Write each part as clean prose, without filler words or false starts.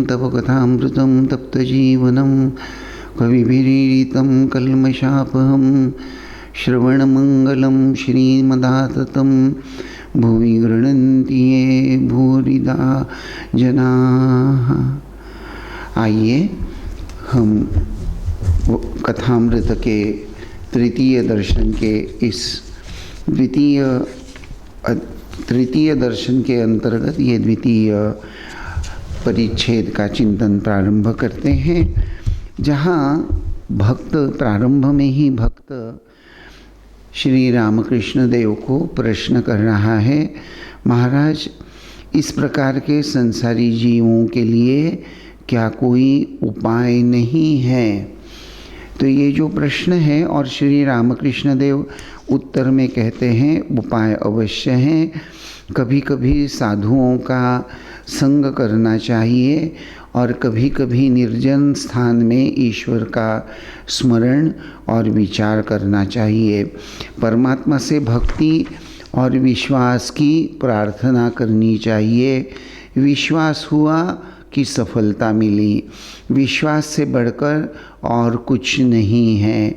तव कथामृतं तप्तजीवनं कविभिरीडितं कल्मषापहं श्रवणमंगलं श्रीमदाततं भुवि गृह्णन्ति ये भूरिदा जनाः। आइए हम कथामृत के तृतीय दर्शन के इस तृतीय दर्शन के अंतर्गत ये द्वितीय परिच्छेद का चिंतन प्रारंभ करते हैं, जहाँ भक्त प्रारंभ में ही भक्त श्री रामकृष्ण देव को प्रश्न कर रहा है, महाराज इस प्रकार के संसारी जीवों के लिए क्या कोई उपाय नहीं है? तो ये जो प्रश्न है और श्री रामकृष्ण देव उत्तर में कहते हैं उपाय अवश्य हैं। कभी कभी साधुओं का संग करना चाहिए और कभी कभी निर्जन स्थान में ईश्वर का स्मरण और विचार करना चाहिए। परमात्मा से भक्ति और विश्वास की प्रार्थना करनी चाहिए। विश्वास हुआ कि सफलता मिली, विश्वास से बढ़कर और कुछ नहीं है।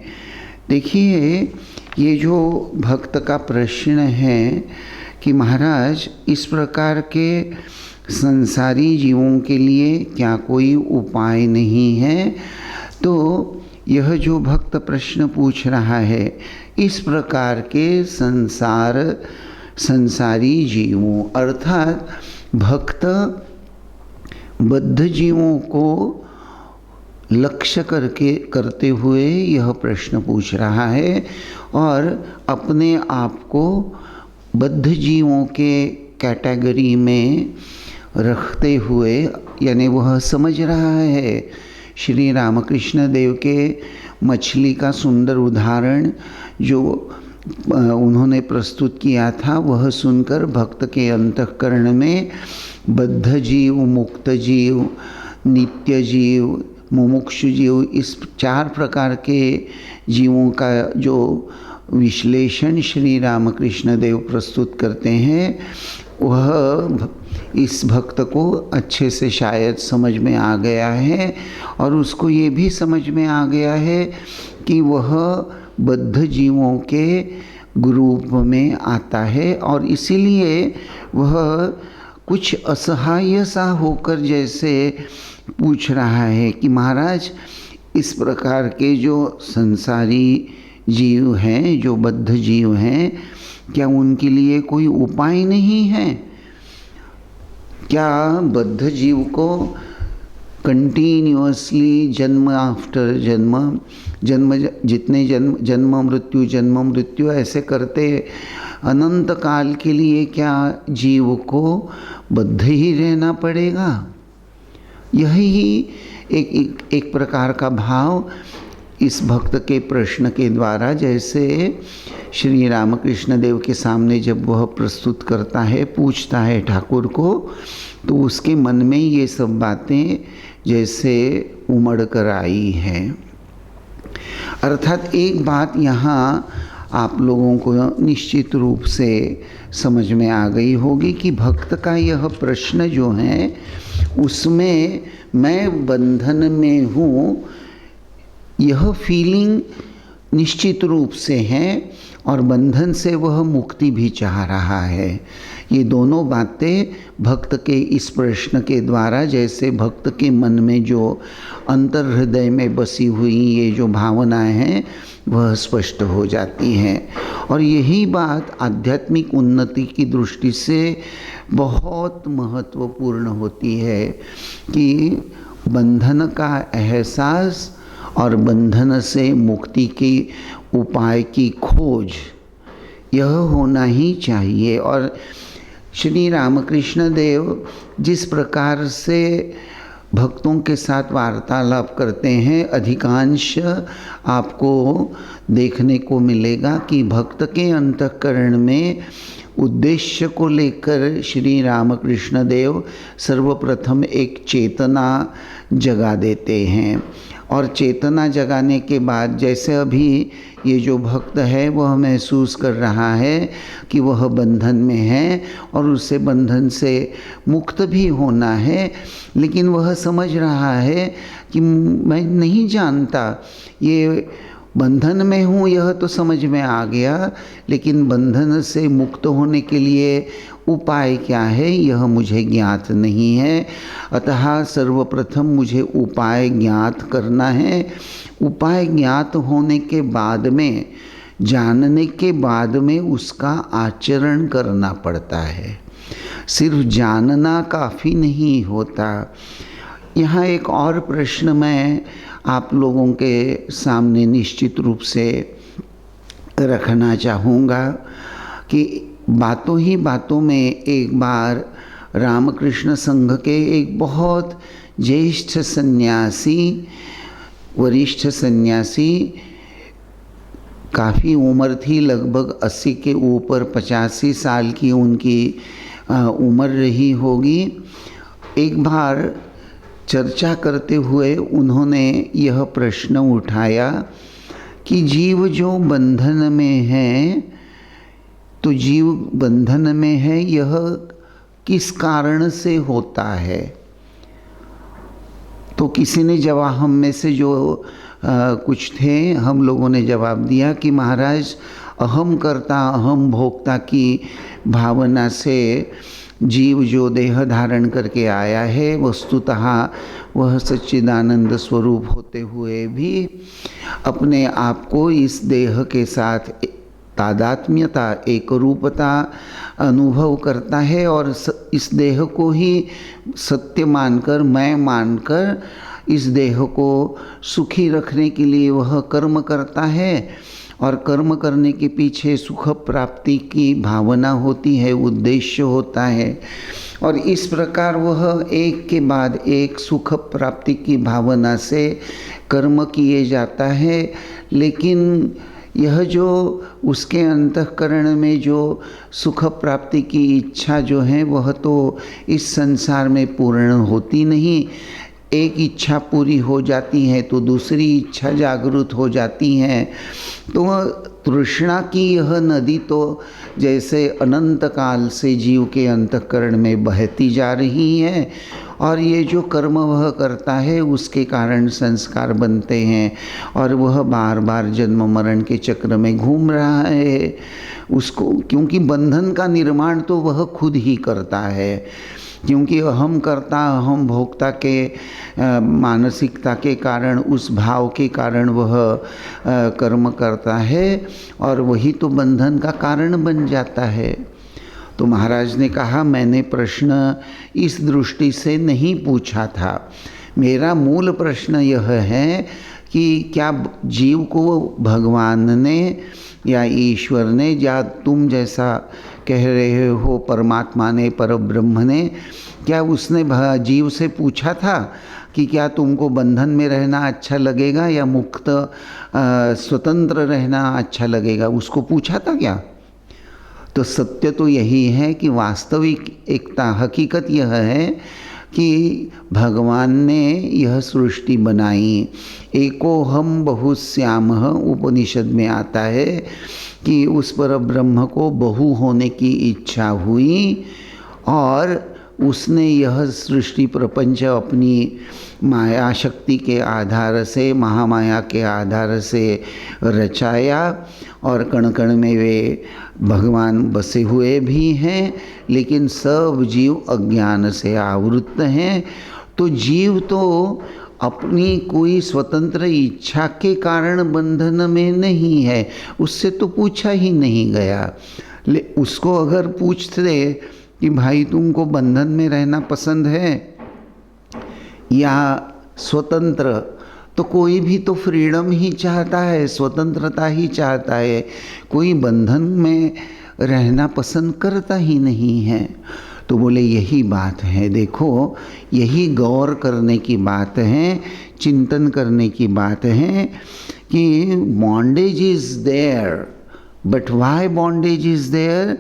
देखिए ये जो भक्त का प्रश्न है कि महाराज इस प्रकार के संसारी जीवों के लिए क्या कोई उपाय नहीं है, तो यह जो भक्त प्रश्न पूछ रहा है, इस प्रकार के संसारी जीवों अर्थात भक्त बद्ध जीवों को लक्ष्य करते हुए यह प्रश्न पूछ रहा है और अपने आप को बद्ध जीवों के कैटेगरी में रखते हुए, यानी वह समझ रहा है। श्री रामकृष्ण देव के मछली का सुंदर उदाहरण जो उन्होंने प्रस्तुत किया था, वह सुनकर भक्त के अंतःकरण में बद्ध जीव, मुक्त जीव, नित्य जीव, मुमुक्षु जीव, इस 4 प्रकार के जीवों का जो विश्लेषण श्री रामकृष्ण देव प्रस्तुत करते हैं, वह इस भक्त को अच्छे से शायद समझ में आ गया है और उसको ये भी समझ में आ गया है कि वह बद्ध जीवों के ग्रुप में आता है और इसीलिए वह कुछ असहाय सा होकर जैसे पूछ रहा है कि महाराज इस प्रकार के जो संसारी जीव हैं, जो बद्ध जीव हैं, क्या उनके लिए कोई उपाय नहीं है? क्या बद्ध जीव को कंटिन्यूअसली जन्म आफ्टर जन्म जितने जन्म मृत्यु ऐसे करते अनंत काल के लिए क्या जीव को बद्ध ही रहना पड़ेगा? यही एक प्रकार का भाव इस भक्त के प्रश्न के द्वारा, जैसे श्री रामकृष्ण देव के सामने जब वह प्रस्तुत करता है, पूछता है ठाकुर को, तो उसके मन में ये सब बातें जैसे उमड़ कर आई हैं। अर्थात एक बात यहाँ आप लोगों को निश्चित रूप से समझ में आ गई होगी कि भक्त का यह प्रश्न जो है उसमें मैं बंधन में हूँ, यह फीलिंग निश्चित रूप से है और बंधन से वह मुक्ति भी चाह रहा है। ये दोनों बातें भक्त के इस प्रश्न के द्वारा, जैसे भक्त के मन में जो अंतर हृदय में बसी हुई ये जो भावनाएं हैं वह स्पष्ट हो जाती हैं। और यही बात आध्यात्मिक उन्नति की दृष्टि से बहुत महत्वपूर्ण होती है कि बंधन का एहसास और बंधन से मुक्ति की उपाय की खोज यह होना ही चाहिए। और श्री रामकृष्ण देव जिस प्रकार से भक्तों के साथ वार्तालाप करते हैं, अधिकांश आपको देखने को मिलेगा कि भक्त के अंतःकरण में उद्देश्य को लेकर श्री रामकृष्ण देव सर्वप्रथम एक चेतना जगा देते हैं। और चेतना जगाने के बाद जैसे अभी ये जो भक्त है वह महसूस कर रहा है कि वह बंधन में है और उसे बंधन से मुक्त भी होना है, लेकिन वह समझ रहा है कि मैं नहीं जानता ये बंधन में हूँ, यह तो समझ में आ गया, लेकिन बंधन से मुक्त होने के लिए उपाय क्या है यह मुझे ज्ञात नहीं है। अतः सर्वप्रथम मुझे उपाय ज्ञात करना है। उपाय ज्ञात होने के बाद में, जानने के बाद में उसका आचरण करना पड़ता है। सिर्फ जानना काफ़ी नहीं होता। यहाँ एक और प्रश्न मैं आप लोगों के सामने निश्चित रूप से रखना चाहूँगा कि बातों ही बातों में एक बार रामकृष्ण संघ के एक बहुत ज्येष्ठ सन्यासी, वरिष्ठ सन्यासी, काफ़ी उम्र थी, लगभग 80 के ऊपर 85 साल की उनकी उम्र रही होगी। एक बार चर्चा करते हुए उन्होंने यह प्रश्न उठाया कि जीव जो बंधन में है, तो जीव बंधन में है यह किस कारण से होता है। तो किसी ने जवाब, हम में से जो कुछ थे हम लोगों ने जवाब दिया कि महाराज अहम कर्ता अहम भोक्ता की भावना से जीव जो देह धारण करके आया है, वस्तुतः वह सच्चिदानंद स्वरूप होते हुए भी अपने आप को इस देह के साथ तादात्म्यता, एक रूपता अनुभव करता है और इस देह को ही सत्य मानकर, मैं मानकर इस देह को सुखी रखने के लिए वह कर्म करता है और कर्म करने के पीछे सुख प्राप्ति की भावना होती है, उद्देश्य होता है। और इस प्रकार वह एक के बाद एक सुख प्राप्ति की भावना से कर्म किए जाता है। लेकिन यह जो उसके अंतःकरण में जो सुख प्राप्ति की इच्छा जो है वह तो इस संसार में पूर्ण होती नहीं। एक इच्छा पूरी हो जाती है तो दूसरी इच्छा जागृत हो जाती है। तो तृष्णा की यह नदी तो जैसे अनंत काल से जीव के अंतःकरण में बहती जा रही है और ये जो कर्म वह करता है उसके कारण संस्कार बनते हैं और वह बार बार जन्म मरण के चक्र में घूम रहा है उसको, क्योंकि बंधन का निर्माण तो वह खुद ही करता है। क्योंकि अहम कर्ता अहम भोक्ता के मानसिकता के कारण, उस भाव के कारण वह कर्म करता है और वही तो बंधन का कारण बन जाता है। तो महाराज ने कहा, मैंने प्रश्न इस दृष्टि से नहीं पूछा था। मेरा मूल प्रश्न यह है कि क्या जीव को भगवान ने या ईश्वर ने, या तुम जैसा कह रहे हो परमात्मा ने, परब्रह्म ने, क्या उसने जीव से पूछा था कि क्या तुमको बंधन में रहना अच्छा लगेगा या मुक्त स्वतंत्र रहना अच्छा लगेगा? उसको पूछा था क्या? तो सत्य तो यही है कि वास्तविक एकता, हकीकत यह है कि भगवान ने यह सृष्टि बनाई। एको हम बहुश्यामः उपनिषद में आता है कि उस पर ब्रह्म को बहु होने की इच्छा हुई और उसने यह सृष्टि प्रपंच अपनी माया शक्ति के आधार से, महामाया के आधार से रचाया और कण कण में वे भगवान बसे हुए भी हैं, लेकिन सब जीव अज्ञान से आवृत हैं। तो जीव तो अपनी कोई स्वतंत्र इच्छा के कारण बंधन में नहीं है, उससे तो पूछा ही नहीं गया। उसको अगर पूछते कि भाई तुमको बंधन में रहना पसंद है या स्वतंत्र, तो कोई भी तो फ्रीडम ही चाहता है, स्वतंत्रता ही चाहता है, कोई बंधन में रहना पसंद करता ही नहीं है। तो बोले यही बात है, देखो यही गौर करने की बात है, चिंतन करने की बात है कि bondage is there, but why bondage is there?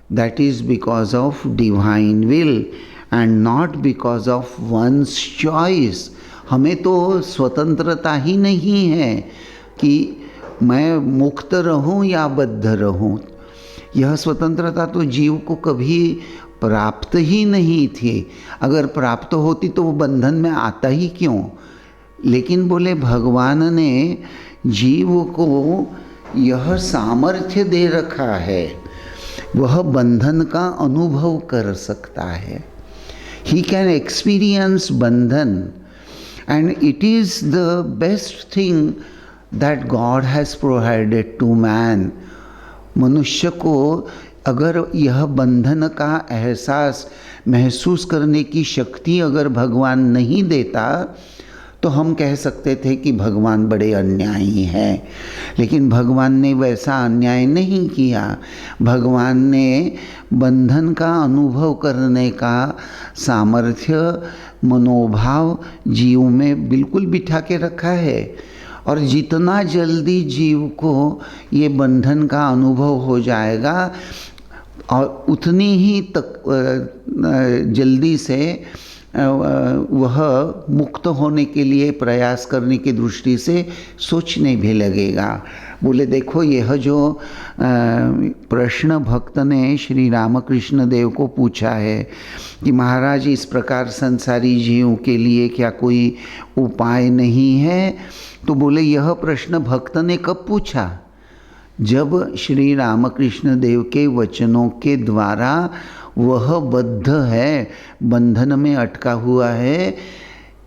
that is because of divine will and not because of one's choice. हमें तो स्वतंत्रता ही नहीं है कि मैं मुक्त रहूं या बद्ध रहूं। यह स्वतंत्रता तो जीव को कभी प्राप्त ही नहीं थी। अगर प्राप्त होती तो वो बंधन में आता ही क्यों। लेकिन बोले भगवान ने जीव को यह सामर्थ्य दे रखा है, वह बंधन का अनुभव कर सकता है। He can experience बंधन and it is the best thing that God has provided to man. मनुष्य को अगर यह बंधन का एहसास महसूस करने की शक्ति अगर भगवान नहीं देता तो हम कह सकते थे कि भगवान बड़े अन्यायी हैं। लेकिन भगवान ने वैसा अन्याय नहीं किया। भगवान ने बंधन का अनुभव करने का सामर्थ्य, मनोभाव जीव में बिल्कुल बिठा के रखा है। और जितना जल्दी जीव को ये बंधन का अनुभव हो जाएगा और उतनी ही जल्दी से वह मुक्त होने के लिए प्रयास करने की दृष्टि से सोचने भी लगेगा। बोले देखो यह जो प्रश्न भक्त ने श्री रामकृष्ण देव को पूछा है कि महाराज इस प्रकार संसारी जीव के लिए क्या कोई उपाय नहीं है, तो बोले यह प्रश्न भक्त ने कब पूछा? जब श्री रामकृष्ण देव के वचनों के द्वारा वह बद्ध है, बंधन में अटका हुआ है,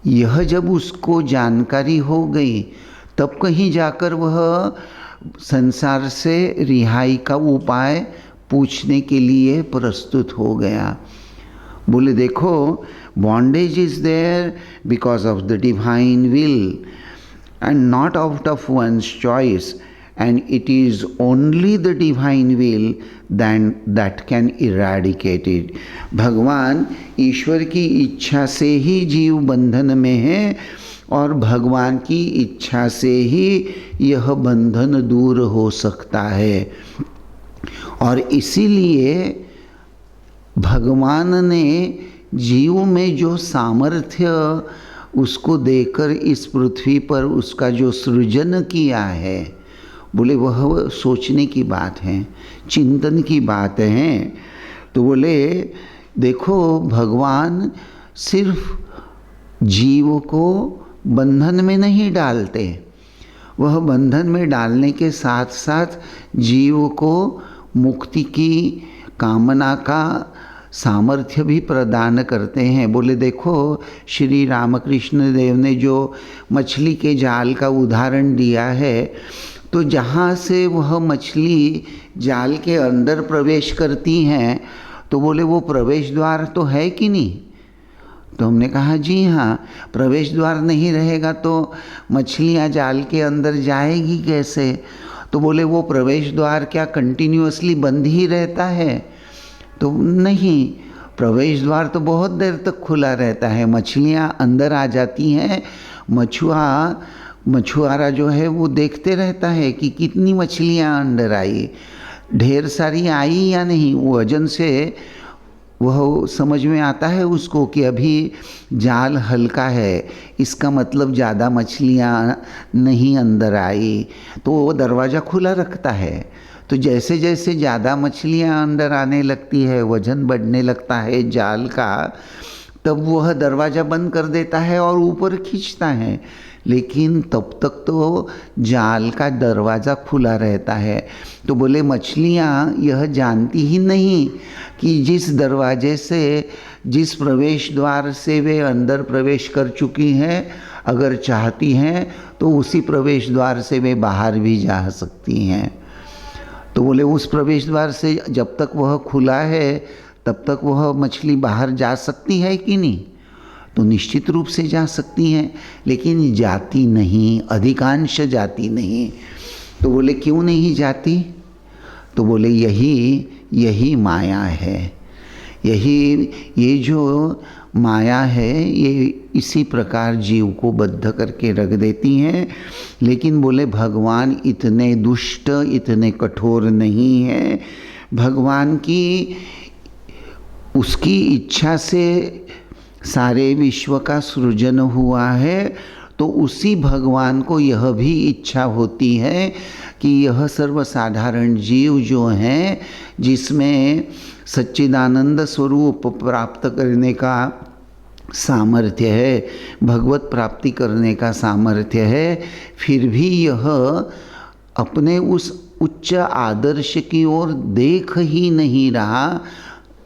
यह जब उसको जानकारी हो गई तब कहीं जाकर वह संसार से रिहाई का उपाय पूछने के लिए प्रस्तुत हो गया। बोले देखो bondage is there because of the divine will and not out of one's choice, and it is only the divine will that can eradicate it. भगवान ईश्वर की इच्छा से ही जीव बंधन में है और भगवान की इच्छा से ही यह बंधन दूर हो सकता है। और इसीलिए भगवान ने जीव में जो सामर्थ्य उसको देकर इस पृथ्वी पर उसका जो सृजन किया है, बोले वह सोचने की बात है, चिंतन की बात है। तो बोले देखो भगवान सिर्फ जीव को बंधन में नहीं डालते, वह बंधन में डालने के साथ साथ जीव को मुक्ति की कामना का सामर्थ्य भी प्रदान करते हैं। बोले देखो श्री रामकृष्ण देव ने जो मछली के जाल का उदाहरण दिया है, तो जहाँ से वह मछली जाल के अंदर प्रवेश करती हैं तो बोले वो प्रवेश द्वार तो है कि नहीं? तो हमने कहा जी हाँ, प्रवेश द्वार नहीं रहेगा तो मछलियाँ जाल के अंदर जाएगी कैसे? तो बोले वो प्रवेश द्वार क्या कंटिन्यूअसली बंद ही रहता है? तो नहीं, प्रवेश द्वार तो बहुत देर तक खुला रहता है। मछलियाँ अंदर आ जाती हैं, मछुआरा जो है वो देखते रहता है कि कितनी मछलियाँ अंदर आई, ढेर सारी आई या नहीं। वजन से वह समझ में आता है उसको कि अभी जाल हल्का है, इसका मतलब ज़्यादा मछलियाँ नहीं अंदर आई, तो वो दरवाज़ा खुला रखता है। तो जैसे जैसे ज़्यादा मछलियाँ अंदर आने लगती है, वजन बढ़ने लगता है जाल का, तब वह दरवाज़ा बंद कर देता है और ऊपर खींचता है। लेकिन तब तक तो जाल का दरवाज़ा खुला रहता है। तो बोले मछलियाँ यह जानती ही नहीं कि जिस दरवाजे से, जिस प्रवेश द्वार से वे अंदर प्रवेश कर चुकी हैं, अगर चाहती हैं तो उसी प्रवेश द्वार से वे बाहर भी जा सकती हैं। तो बोले उस प्रवेश द्वार से जब तक वह खुला है तब तक वह मछली बाहर जा सकती है कि नहीं? तो निश्चित रूप से जा सकती हैं, लेकिन जाती नहीं, अधिकांश जाती नहीं। तो बोले क्यों नहीं जाती? तो बोले यही माया है, ये जो माया है ये इसी प्रकार जीव को बद्ध करके रख देती हैं। लेकिन बोले भगवान इतने दुष्ट, इतने कठोर नहीं हैं। भगवान की उसकी इच्छा से सारे विश्व का सृजन हुआ है, तो उसी भगवान को यह भी इच्छा होती है कि यह सर्वसाधारण जीव जो हैं, जिसमें सच्चिदानंद स्वरूप प्राप्त करने का सामर्थ्य है, भगवत प्राप्ति करने का सामर्थ्य है, फिर भी यह अपने उस उच्च आदर्श की ओर देख ही नहीं रहा,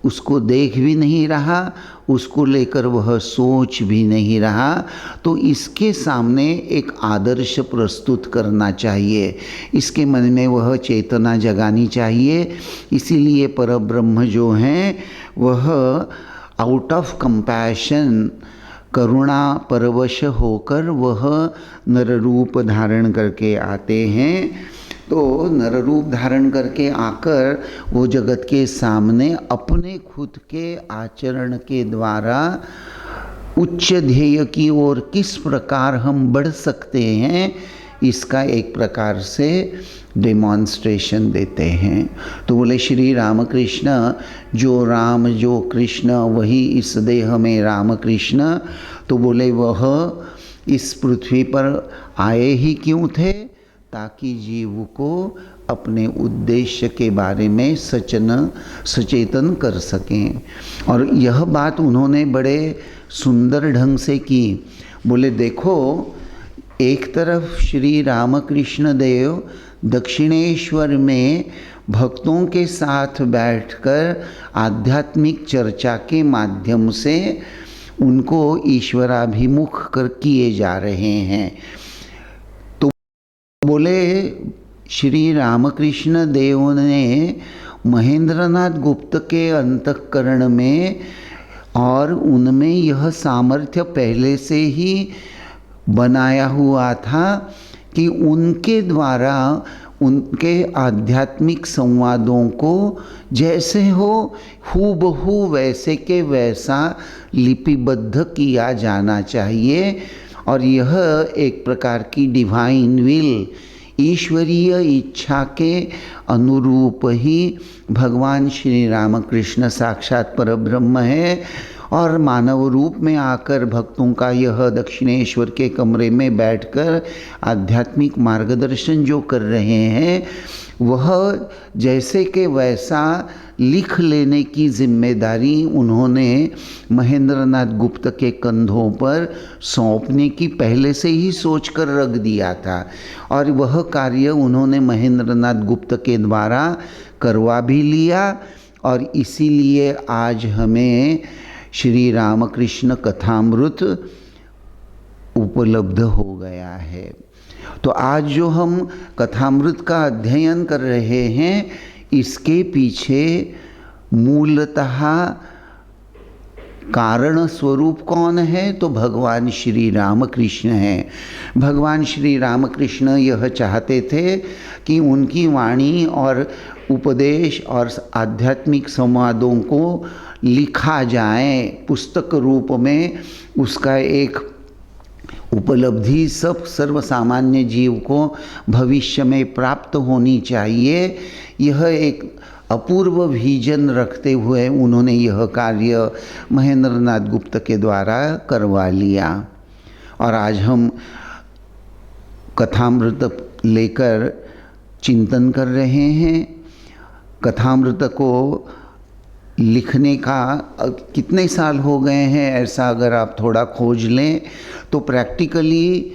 उसको देख भी नहीं रहा, उसको लेकर वह सोच भी नहीं रहा। तो इसके सामने एक आदर्श प्रस्तुत करना चाहिए, इसके मन में वह चेतना जगानी चाहिए। इसीलिए परब्रह्म जो हैं वह आउट ऑफ कंपैशन, करुणा परवश होकर वह नर रूप धारण करके आते हैं। तो नर रूप धारण करके आकर वो जगत के सामने अपने खुद के आचरण के द्वारा उच्च ध्येय की ओर किस प्रकार हम बढ़ सकते हैं, इसका एक प्रकार से डेमॉन्स्ट्रेशन देते हैं। तो बोले श्री रामकृष्ण, जो राम जो कृष्ण वही इस देह में रामकृष्ण। तो बोले वह इस पृथ्वी पर आए ही क्यों थे, ताकि जीव को अपने उद्देश्य के बारे में सचेतन कर सकें। और यह बात उन्होंने बड़े सुंदर ढंग से की। बोले देखो, एक तरफ श्री रामकृष्ण देव दक्षिणेश्वर में भक्तों के साथ बैठकर आध्यात्मिक चर्चा के माध्यम से उनको ईश्वराभिमुख किए जा रहे हैं। तो बोले श्री रामकृष्ण देव ने महेंद्रनाथ गुप्त के अंतःकरण में और उनमें यह सामर्थ्य पहले से ही बनाया हुआ था कि उनके द्वारा उनके आध्यात्मिक संवादों को जैसे हो हूबहू वैसे के वैसा लिपिबद्ध किया जाना चाहिए। और यह एक प्रकार की डिवाइन विल, ईश्वरीय इच्छा के अनुरूप ही भगवान श्री रामकृष्ण साक्षात परब्रह्म है और मानव रूप में आकर भक्तों का यह दक्षिणेश्वर के कमरे में बैठकर आध्यात्मिक मार्गदर्शन जो कर रहे हैं, वह जैसे कि वैसा लिख लेने की जिम्मेदारी उन्होंने महेंद्रनाथ गुप्त के कंधों पर सौंपने की पहले से ही सोच कर रख दिया था। और वह कार्य उन्होंने महेंद्रनाथ गुप्त के द्वारा करवा भी लिया। और इसीलिए आज हमें श्री रामकृष्ण कथामृत उपलब्ध हो गया है। तो आज जो हम कथामृत का अध्ययन कर रहे हैं, इसके पीछे मूलतः कारण स्वरूप कौन है, तो भगवान श्री रामकृष्ण हैं। भगवान श्री रामकृष्ण यह चाहते थे कि उनकी वाणी और उपदेश और आध्यात्मिक संवादों को लिखा जाए, पुस्तक रूप में उसका एक उपलब्धि सब सर्वसामान्य जीव को भविष्य में प्राप्त होनी चाहिए। यह एक अपूर्व विजन रखते हुए उन्होंने यह कार्य महेंद्रनाथ गुप्त के द्वारा करवा लिया। और आज हम कथामृत लेकर चिंतन कर रहे हैं। कथामृत को लिखने का कितने साल हो गए हैं, ऐसा अगर आप थोड़ा खोज लें तो प्रैक्टिकली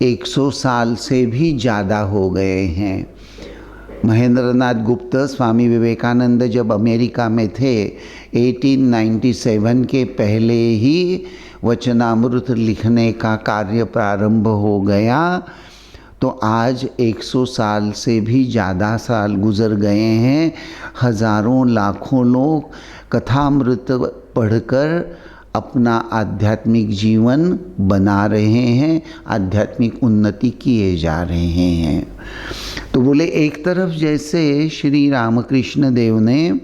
100 साल से भी ज़्यादा हो गए हैं। महेंद्रनाथ गुप्त स्वामी विवेकानंद जब अमेरिका में थे 1897 के पहले ही वचनामृत लिखने का कार्य प्रारंभ हो गया। तो आज 100 साल से भी ज़्यादा साल गुजर गए हैं। हजारों लाखों लोग कथामृत पढ़कर अपना आध्यात्मिक जीवन बना रहे हैं, आध्यात्मिक उन्नति किए जा रहे हैं। तो बोले एक तरफ जैसे श्री रामकृष्ण देव ने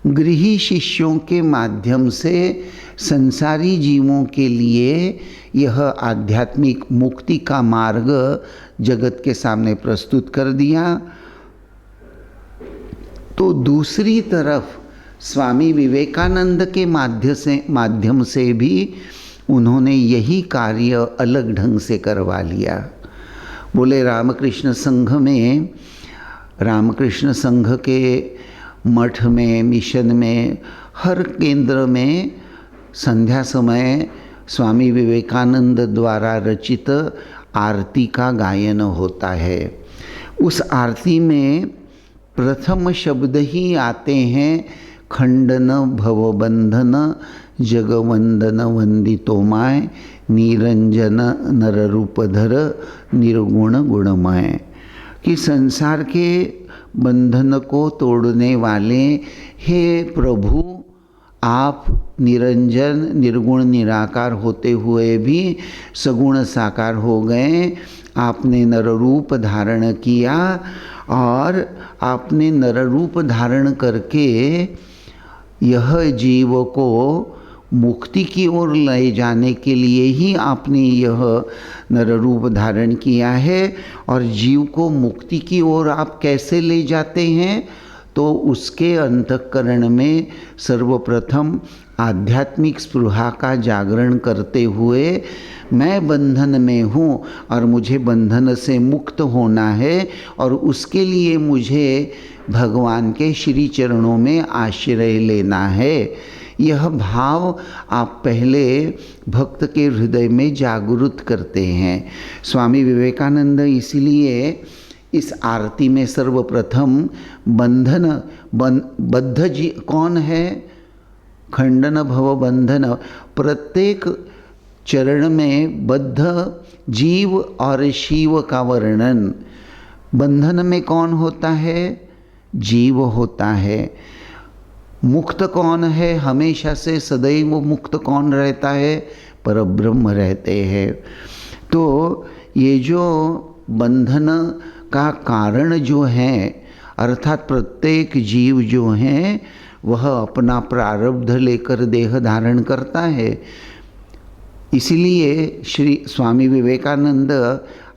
गृही शिष्यों के माध्यम से संसारी जीवों के लिए यह आध्यात्मिक मुक्ति का मार्ग जगत के सामने प्रस्तुत कर दिया, तो दूसरी तरफ स्वामी विवेकानंद के माध्यम से भी उन्होंने यही कार्य अलग ढंग से करवा लिया। बोले रामकृष्ण संघ में, रामकृष्ण संघ के मठ में, मिशन में, हर केंद्र में संध्या समय स्वामी विवेकानंद द्वारा रचित आरती का गायन होता है। उस आरती में प्रथम शब्द ही आते हैं, खंडन भवबंधन जगवंदन वंदितोमाय निरंजन नररूपधर निर्गुण गुणमय, कि संसार के बंधन को तोड़ने वाले हे प्रभु, आप निरंजन निर्गुण निराकार होते हुए भी सगुण साकार हो गए। आपने नररूप धारण किया और आपने नररूप धारण करके यह जीव को मुक्ति की ओर ले जाने के लिए ही आपने यह नररूप धारण किया है। और जीव को मुक्ति की ओर आप कैसे ले जाते हैं? तो उसके अंतःकरण में सर्वप्रथम आध्यात्मिक स्पृहा का जागरण करते हुए मैं बंधन में हूँ और मुझे बंधन से मुक्त होना है, और उसके लिए मुझे भगवान के श्री चरणों में आश्रय लेना है। यह भाव आप पहले भक्त के हृदय में जागृत करते हैं। स्वामी विवेकानंद इसलिए इस आरती में सर्वप्रथम बद्ध जी कौन है? खंडन भव बंधन, प्रत्येक चरण में बद्ध जीव और शिव का वर्णन। बंधन में कौन होता है? जीव होता है। मुक्त कौन है? हमेशा से सदैव मुक्त कौन रहता है? परब्रह्म रहते हैं। तो ये जो बंधन का कारण जो है, अर्थात प्रत्येक जीव जो है वह अपना प्रारब्ध लेकर देह धारण करता है। इसलिए श्री स्वामी विवेकानंद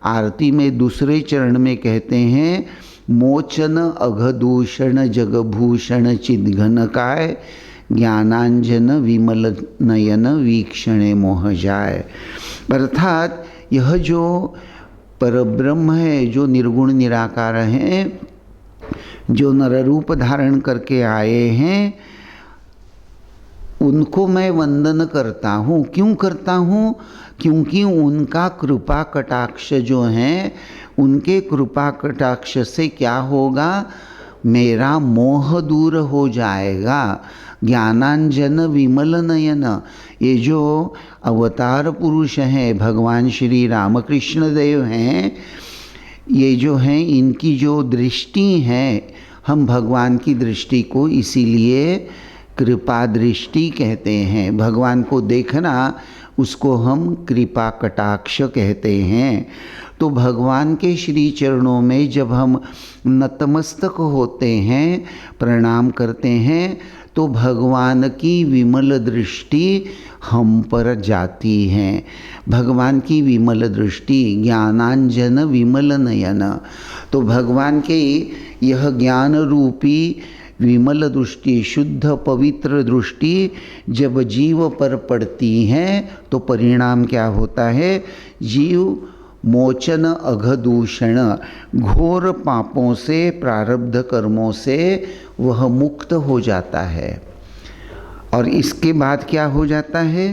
आरती में दूसरे चरण में कहते हैं, मोचन अघदूषण जगभूषण चिद्घनकाय ज्ञानांजन विमल नयन वीक्षणे मोह जाय। अर्थात यह जो परब्रह्म है, जो निर्गुण निराकार हैं, जो नररूप धारण करके आए हैं, उनको मैं वंदन करता हूँ। क्यों करता हूँ? क्योंकि उनका कृपा कटाक्ष जो है, उनके कृपा कटाक्ष से क्या होगा? मेरा मोह दूर हो जाएगा। ज्ञानांजन विमल नयन, ये जो अवतार पुरुष हैं भगवान श्री रामकृष्ण देव हैं, ये जो हैं इनकी जो दृष्टि है, हम भगवान की दृष्टि को इसीलिए कृपा दृष्टि कहते हैं। भगवान को देखना, उसको हम कृपा कटाक्ष कहते हैं। तो भगवान के श्री चरणों में जब हम नतमस्तक होते हैं, प्रणाम करते हैं, तो भगवान की विमल दृष्टि हम पर जाती है। भगवान की विमल दृष्टि, ज्ञानांजन विमल नयन, तो भगवान के यह ज्ञान रूपी विमल दृष्टि, शुद्ध पवित्र दृष्टि जब जीव पर पड़ती है तो परिणाम क्या होता है? जीव मोचन अघदूषण, घोर पापों से, प्रारब्ध कर्मों से वह मुक्त हो जाता है। और इसके बाद क्या हो जाता है?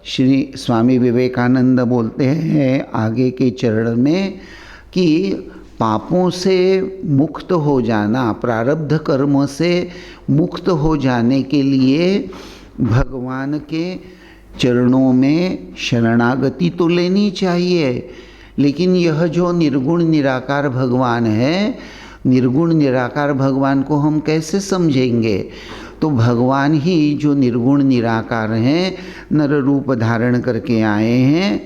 श्री स्वामी विवेकानंद बोलते हैं आगे के चरण में कि पापों से मुक्त हो जाना, प्रारब्ध कर्म से मुक्त हो जाने के लिए भगवान के चरणों में शरणागति तो लेनी चाहिए। लेकिन यह जो निर्गुण निराकार भगवान है, निर्गुण निराकार भगवान को हम कैसे समझेंगे? तो भगवान ही जो निर्गुण निराकार हैं, नर रूप धारण करके आए हैं।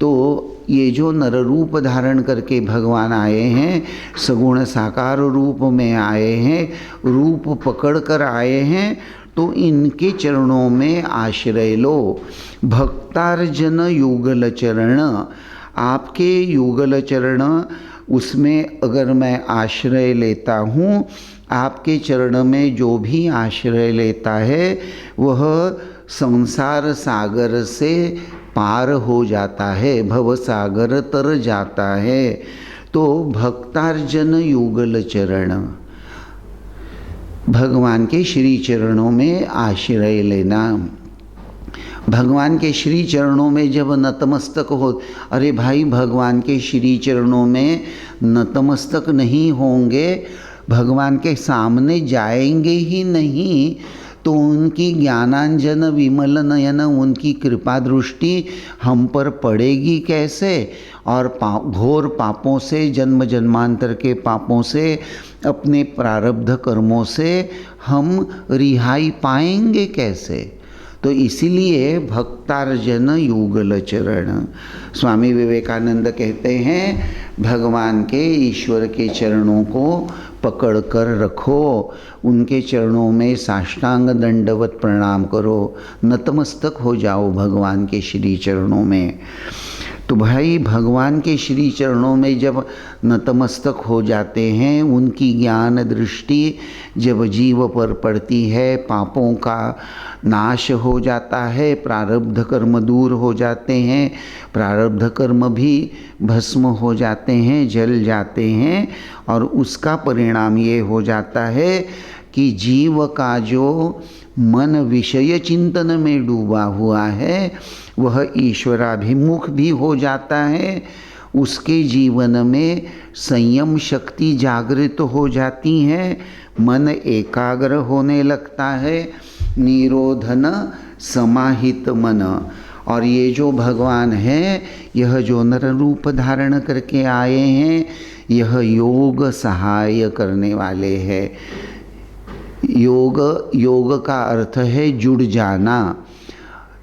तो ये जो नर रूप धारण करके भगवान आए हैं, सगुण साकार रूप में आए हैं, रूप पकड़ कर आए हैं, तो इनके चरणों में आश्रय लो। भक्तार्जन युगल चरण, आपके युगल चरण उसमें अगर मैं आश्रय लेता हूँ, आपके चरण में जो भी आश्रय लेता है वह संसार सागर से पार हो जाता है, भव सागर तर जाता है। तो भक्तार्जन युगल चरण, भगवान के श्री चरणों में आश्रय लेना। भगवान के श्री चरणों में जब नतमस्तक हो, अरे भाई भगवान के श्री चरणों में नतमस्तक नहीं होंगे, भगवान के सामने जाएंगे ही नहीं, तो उनकी ज्ञानांजन विमल नयन, उनकी कृपा दृष्टि हम पर पड़ेगी कैसे? और घोर पापों से, जन्म जन्मांतर के पापों से, अपने प्रारब्ध कर्मों से हम रिहाई पाएंगे कैसे? तो इसीलिए भक्तार्जन युगल चरण। स्वामी विवेकानंद कहते हैं भगवान के, ईश्वर के चरणों को पकड़ कर रखो, उनके चरणों में साष्टांग दंडवत प्रणाम करो, नतमस्तक हो जाओ भगवान के श्री चरणों में। तो भाई भगवान के श्री चरणों में जब नतमस्तक हो जाते हैं, उनकी ज्ञान दृष्टि जब जीव पर पड़ती है, पापों का नाश हो जाता है, प्रारब्ध कर्म दूर हो जाते हैं, प्रारब्ध कर्म भी भस्म हो जाते हैं, जल जाते हैं, और उसका परिणाम ये हो जाता है कि जीव का जो मन विषय चिंतन में डूबा हुआ है वह ईश्वराभिमुख भी हो जाता है, उसके जीवन में संयम शक्ति जागृत हो जाती है, मन एकाग्र होने लगता है, निरोधन समाहित मन। और ये जो भगवान है, यह जो नर रूप धारण करके आए हैं, यह योग सहाय करने वाले हैं। योग का अर्थ है जुड़ जाना।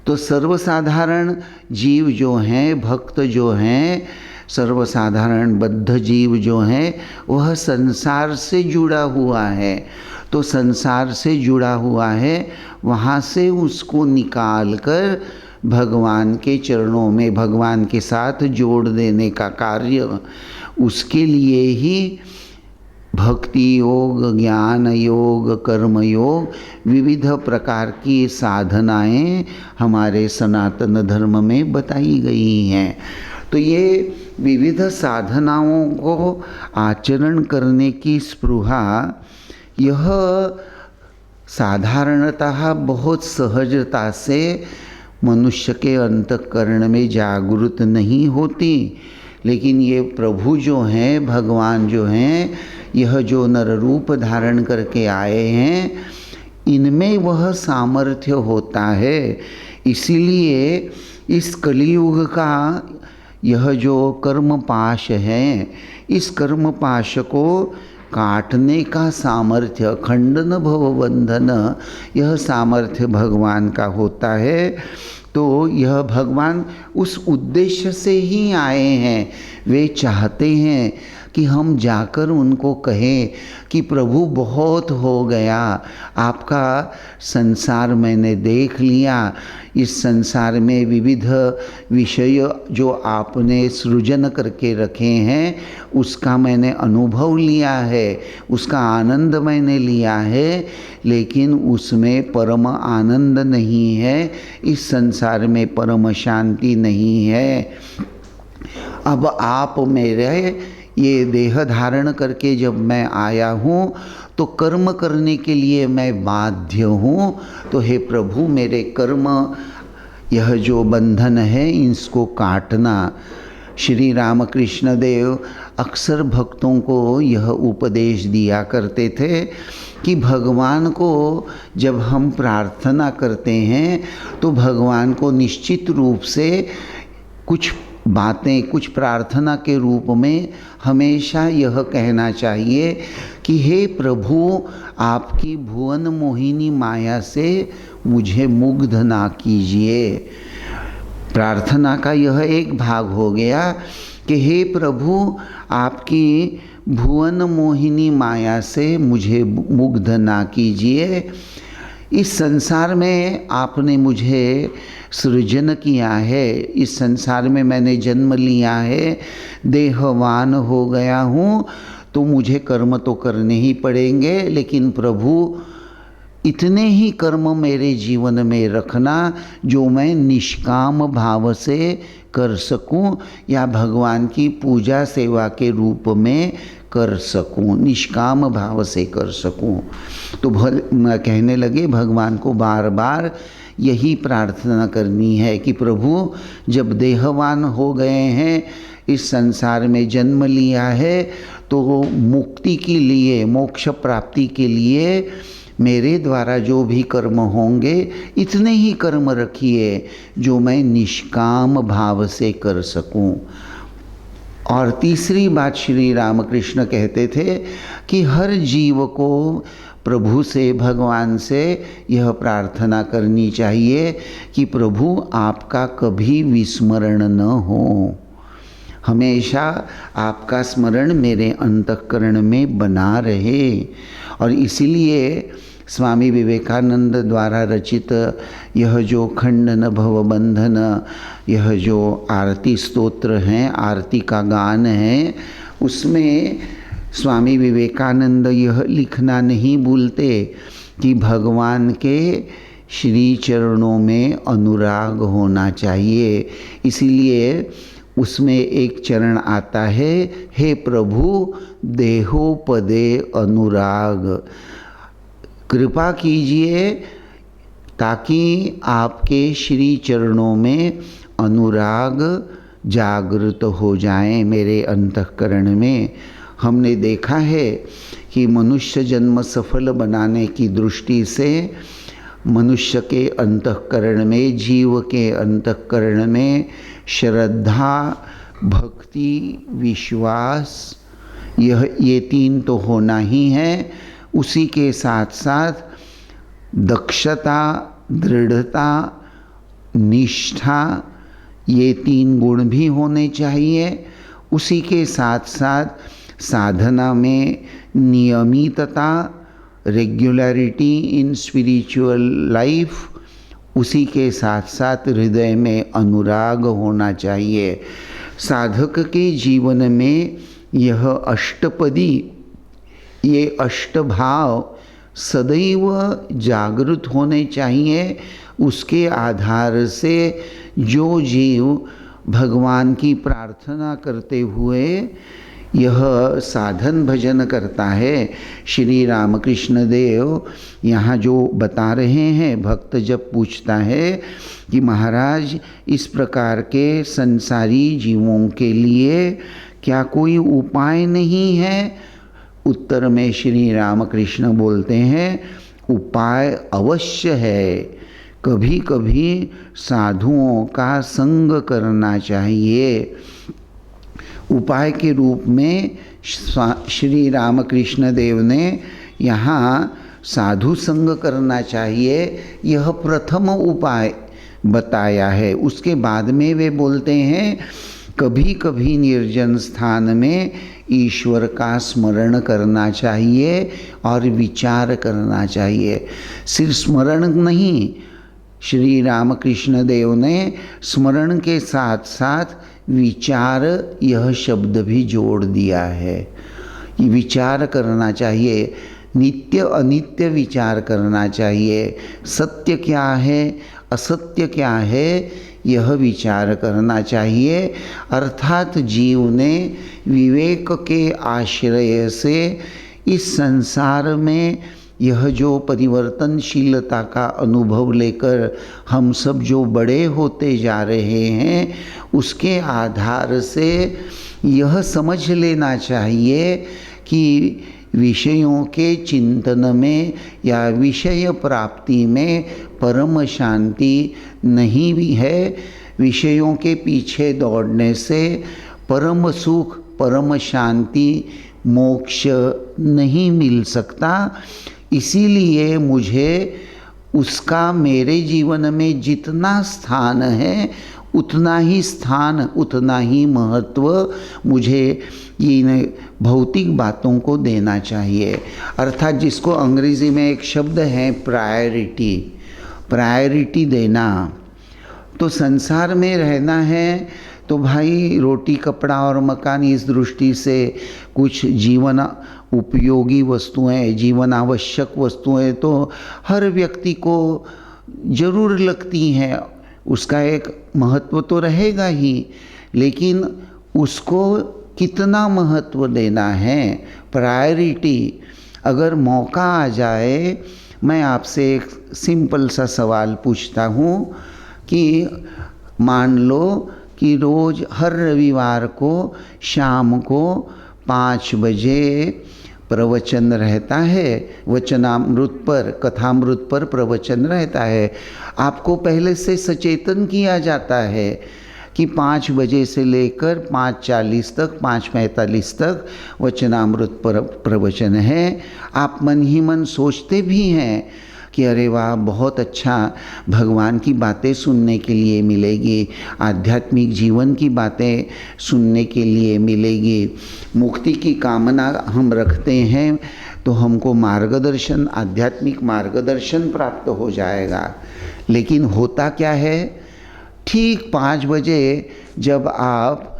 तो सर्वसाधारण जीव जो हैं, भक्त जो हैं, सर्वसाधारण बद्ध जीव जो हैं, वह संसार से जुड़ा हुआ है। तो संसार से जुड़ा हुआ है, वहाँ से उसको निकाल कर भगवान के चरणों में, भगवान के साथ जोड़ देने का कार्य, उसके लिए ही भक्ति योग, ज्ञान योग, कर्म योग, विविध प्रकार की साधनाएं हमारे सनातन धर्म में बताई गई हैं। तो ये विविध साधनाओं को आचरण करने की स्पृहा, यह साधारणतः बहुत सहजता से मनुष्य के अंतःकरण में जागृत नहीं होती। लेकिन ये प्रभु जो हैं, भगवान जो हैं, यह जो नर रूप धारण करके आए हैं, इनमें वह सामर्थ्य होता है। इसीलिए इस कलियुग का यह जो कर्म पाश है, इस कर्म पाश को काटने का सामर्थ्य, खंडन भव बंधन, यह सामर्थ्य भगवान का होता है। तो यह भगवान उस उद्देश्य से ही आए हैं। वे चाहते हैं कि हम जाकर उनको कहें कि प्रभु बहुत हो गया, आपका संसार मैंने देख लिया, इस संसार में विविध विषय जो आपने सृजन करके रखे हैं उसका मैंने अनुभव लिया है, उसका आनंद मैंने लिया है, लेकिन उसमें परम आनंद नहीं है, इस संसार में परम शांति नहीं है। अब आप मेरे ये देह धारण करके जब मैं आया हूँ तो कर्म करने के लिए मैं बाध्य हूँ। तो हे प्रभु, मेरे कर्म, यह जो बंधन है इसको काटना। श्री रामकृष्ण देव अक्सर भक्तों को यह उपदेश दिया करते थे कि भगवान को जब हम प्रार्थना करते हैं तो भगवान को निश्चित रूप से कुछ बातें, कुछ प्रार्थना के रूप में हमेशा यह कहना चाहिए कि हे प्रभु, आपकी भुवन मोहिनी माया से मुझे मुग्ध ना कीजिए। प्रार्थना का यह एक भाग हो गया कि हे प्रभु, आपकी भुवन मोहिनी माया से मुझे मुग्ध ना कीजिए। इस संसार में आपने मुझे सृजन किया है, इस संसार में मैंने जन्म लिया है, देहवान हो गया हूँ, तो मुझे कर्म तो करने ही पड़ेंगे। लेकिन प्रभु इतने ही कर्म मेरे जीवन में रखना जो मैं निष्काम भाव से कर सकूं या भगवान की पूजा सेवा के रूप में कर सकूं, निष्काम भाव से कर सकूं। तो कहने लगे भगवान को बार बार यही प्रार्थना करनी है कि प्रभु जब देहवान हो गए हैं, इस संसार में जन्म लिया है, तो मुक्ति के लिए, मोक्ष प्राप्ति के लिए मेरे द्वारा जो भी कर्म होंगे इतने ही कर्म रखिए जो मैं निष्काम भाव से कर सकूं। और तीसरी बात श्री रामकृष्ण कहते थे कि हर जीव को प्रभु से, भगवान से यह प्रार्थना करनी चाहिए कि प्रभु आपका कभी विस्मरण न हो, हमेशा आपका स्मरण मेरे अंतःकरण में बना रहे। और इसीलिए स्वामी विवेकानंद द्वारा रचित यह जो खंडन भव बंधन, यह जो आरती स्तोत्र हैं, आरती का गान है, उसमें स्वामी विवेकानंद यह लिखना नहीं भूलते कि भगवान के श्री चरणों में अनुराग होना चाहिए। इसीलिए उसमें एक चरण आता है, हे प्रभु देहोपदे अनुराग, कृपा कीजिए ताकि आपके श्री चरणों में अनुराग जागृत हो जाए मेरे अंतःकरण में। हमने देखा है कि मनुष्य जन्म सफल बनाने की दृष्टि से मनुष्य के अंतःकरण में, जीव के अंतःकरण में श्रद्धा, भक्ति, विश्वास, ये तीन तो होना ही है। उसी के साथ साथ दक्षता, दृढ़ता, निष्ठा, ये तीन गुण भी होने चाहिए। उसी के साथ साथ साधना में नियमितता, रेगुलरिटी इन स्पिरिचुअल लाइफ, उसी के साथ साथ हृदय में अनुराग होना चाहिए। साधक के जीवन में यह अष्टपदी, ये अष्टभाव सदैव जागृत होने चाहिए। उसके आधार से जो जीव भगवान की प्रार्थना करते हुए यह साधन भजन करता है, श्री रामकृष्ण देव यहाँ जो बता रहे हैं, भक्त जब पूछता है कि महाराज इस प्रकार के संसारी जीवों के लिए क्या कोई उपाय नहीं है, उत्तर में श्री रामकृष्ण बोलते हैं उपाय अवश्य है। कभी कभी साधुओं का संग करना चाहिए। उपाय के रूप में श्री रामकृष्ण देव ने यहाँ साधु संग करना चाहिए, यह प्रथम उपाय बताया है। उसके बाद में वे बोलते हैं कभी कभी निर्जन स्थान में ईश्वर का स्मरण करना चाहिए और विचार करना चाहिए। सिर्फ स्मरण नहीं, श्री रामकृष्ण देव ने स्मरण के साथ साथ विचार, यह शब्द भी जोड़ दिया है। ये विचार करना चाहिए, नित्य अनित्य विचार करना चाहिए, सत्य क्या है, असत्य क्या है, यह विचार करना चाहिए। अर्थात जीव ने विवेक के आश्रय से इस संसार में यह जो परिवर्तनशीलता का अनुभव लेकर हम सब जो बड़े होते जा रहे हैं, उसके आधार से यह समझ लेना चाहिए कि विषयों के चिंतन में या विषय प्राप्ति में परम शांति नहीं भी है। विषयों के पीछे दौड़ने से परम सुख, परम शांति, मोक्ष नहीं मिल सकता। इसीलिए मुझे उसका मेरे जीवन में जितना स्थान है उतना ही स्थान, उतना ही महत्व मुझे इन भौतिक बातों को देना चाहिए। अर्थात जिसको अंग्रेज़ी में एक शब्द है प्रायोरिटी, प्रायोरिटी देना। तो संसार में रहना है तो भाई रोटी कपड़ा और मकान इस दृष्टि से कुछ जीवन उपयोगी वस्तुएं, जीवन आवश्यक वस्तुएं तो हर व्यक्ति को जरूर लगती हैं, उसका एक महत्व तो रहेगा ही, लेकिन उसको कितना महत्व देना है, प्रायोरिटी। अगर मौका आ जाए, मैं आपसे एक सिंपल सा सवाल पूछता हूँ कि मान लो कि रोज़ हर रविवार को शाम को 5 बजे प्रवचन रहता है, वचनामृत पर, कथामृत पर प्रवचन रहता है। आपको पहले से सचेतन किया जाता है कि 5 बजे से लेकर 5:40 तक, 5:45 तक वचनामृत पर प्रवचन है। आप मन ही मन सोचते भी हैं कि अरे वाह, बहुत अच्छा, भगवान की बातें सुनने के लिए मिलेगी, आध्यात्मिक जीवन की बातें सुनने के लिए मिलेगी, मुक्ति की कामना हम रखते हैं तो हमको मार्गदर्शन, आध्यात्मिक मार्गदर्शन प्राप्त हो जाएगा। लेकिन होता क्या है, ठीक 5 बजे जब आप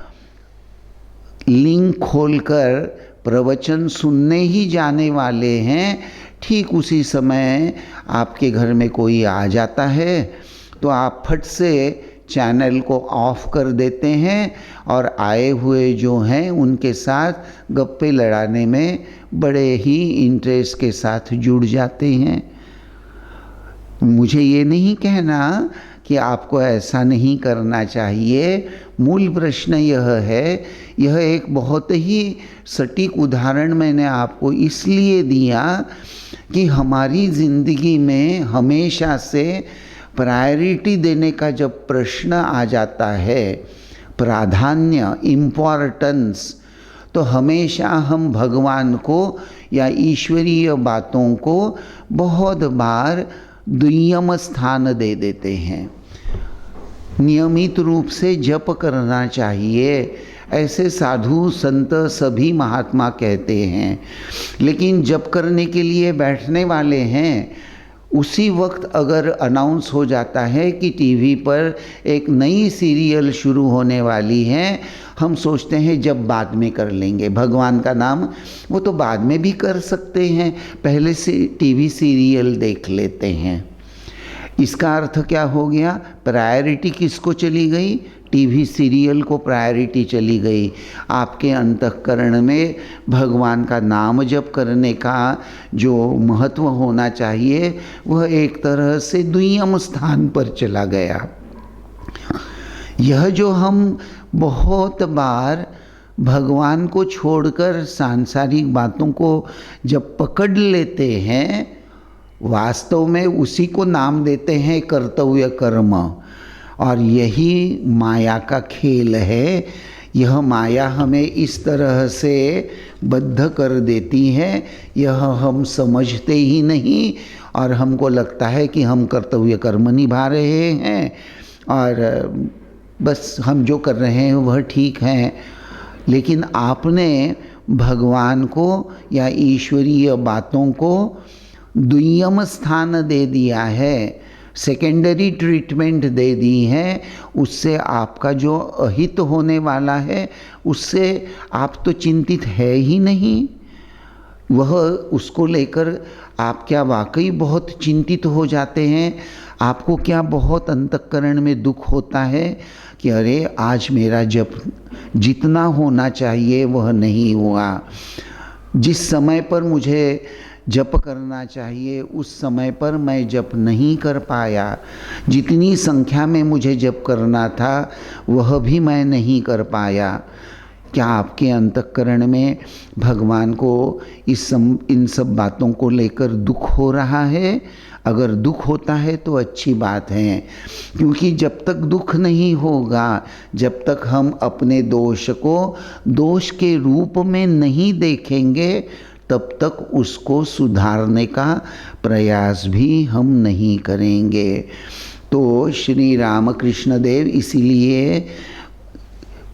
लिंक खोलकर प्रवचन सुनने ही जाने वाले हैं, ठीक उसी समय आपके घर में कोई आ जाता है तो आप फट से चैनल को ऑफ कर देते हैं और आए हुए जो हैं उनके साथ गप्पे लड़ाने में बड़े ही इंटरेस्ट के साथ जुड़ जाते हैं। मुझे ये नहीं कहना कि आपको ऐसा नहीं करना चाहिए, मूल प्रश्न यह है, यह एक बहुत ही सटीक उदाहरण मैंने आपको इसलिए दिया कि हमारी ज़िंदगी में हमेशा से प्रायोरिटी देने का जब प्रश्न आ जाता है, प्राधान्य, इम्पॉर्टेंस, तो हमेशा हम भगवान को या ईश्वरीय बातों को बहुत बार दुय्यम स्थान दे देते हैं। नियमित रूप से जप करना चाहिए, ऐसे साधु संत सभी महात्मा कहते हैं, लेकिन जप करने के लिए बैठने वाले हैं, उसी वक्त अगर अनाउंस हो जाता है कि टीवी पर एक नई सीरियल शुरू होने वाली है, हम सोचते हैं जब बाद में कर लेंगे, भगवान का नाम वो तो बाद में भी कर सकते हैं, पहले से टीवी सीरियल देख लेते हैं। इसका अर्थ क्या हो गया, प्रायोरिटी किसको चली गई, टीवी सीरियल को प्रायोरिटी चली गई। आपके अंतःकरण में भगवान का नाम जप करने का जो महत्व होना चाहिए वह एक तरह से दुय्यम स्थान पर चला गया। यह जो हम बहुत बार भगवान को छोड़कर सांसारिक बातों को जब पकड़ लेते हैं, वास्तव में उसी को नाम देते हैं कर्तव्य कर्म, और यही माया का खेल है। यह माया हमें इस तरह से बद्ध कर देती है, यह हम समझते ही नहीं और हमको लगता है कि हम कर्तव्य कर्म निभा रहे हैं और बस हम जो कर रहे हैं वह ठीक है। लेकिन आपने भगवान को या ईश्वरीय बातों को दुय्यम स्थान दे दिया है, सेकेंडरी ट्रीटमेंट दे दी है। उससे आपका जो अहित होने वाला है उससे आप तो चिंतित है ही नहीं, वह उसको लेकर आप क्या वाकई बहुत चिंतित हो जाते हैं। आपको क्या बहुत अंतःकरण में दुख होता है कि अरे आज मेरा जप जितना होना चाहिए वह नहीं हुआ, जिस समय पर मुझे जप करना चाहिए उस समय पर मैं जप नहीं कर पाया, जितनी संख्या में मुझे जप करना था वह भी मैं नहीं कर पाया। क्या आपके अंतःकरण में भगवान को इन सब बातों को लेकर दुख हो रहा है? अगर दुख होता है तो अच्छी बात है, क्योंकि जब तक दुख नहीं होगा, जब तक हम अपने दोष को दोष के रूप में नहीं देखेंगे, तब तक उसको सुधारने का प्रयास भी हम नहीं करेंगे। तो श्री रामकृष्ण देव इसीलिए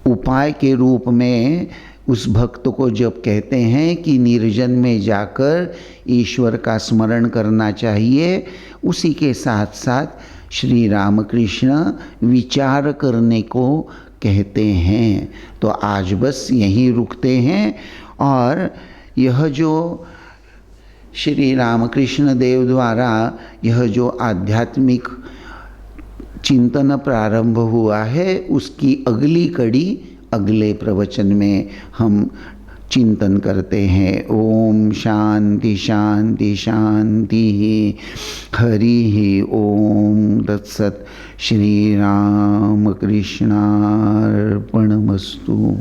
उपाय के रूप में उस भक्त को जब कहते हैं कि निर्जन में जाकर ईश्वर का स्मरण करना चाहिए, उसी के साथ साथ श्री रामकृष्ण विचार करने को कहते हैं। तो आज बस यहीं रुकते हैं और यह जो श्री रामकृष्ण देव द्वारा यह जो आध्यात्मिक चिंतन प्रारंभ हुआ है, उसकी अगली कड़ी अगले प्रवचन में हम चिंतन करते हैं। ओम शांति शांति शांति। हरि ओम तत्सत। श्री राम कृष्णार्पणमस्तु।